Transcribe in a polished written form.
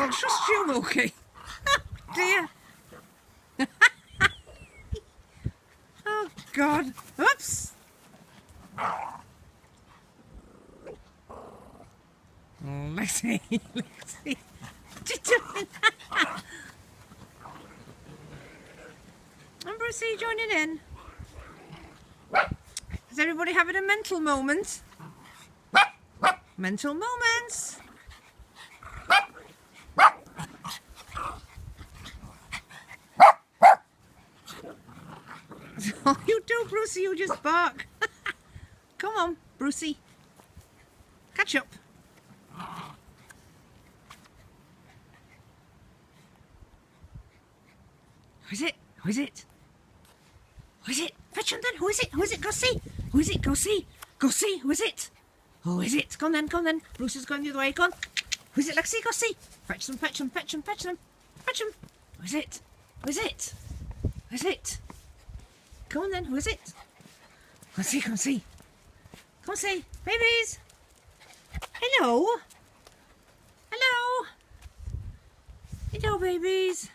I'll trust you, Milky. Oh, dear. Oh, God. Oops. Oh, Lexi. Lexi. What are you doing? And Brucey joining in. Is everybody having a mental moment? Mental moments. Oh, you do, Brucey, you just bark. Come on, Brucey. Catch up. Who is it? Who is it? Who is it? Fetch him then. Who is it? Who is it? Go see. Who is it? Go see. Go see. Who is it? Who is it? Come on then. Bruce is going the other way. Go on. Who is it? Lexi, go see. Fetch them, fetch them, fetch them, fetch them. Fetch them. Who is it? Who is it? Who is it? Come on then. Who is it? Come see, come see. Come see. Babies. Hello. Hello. Hello, babies.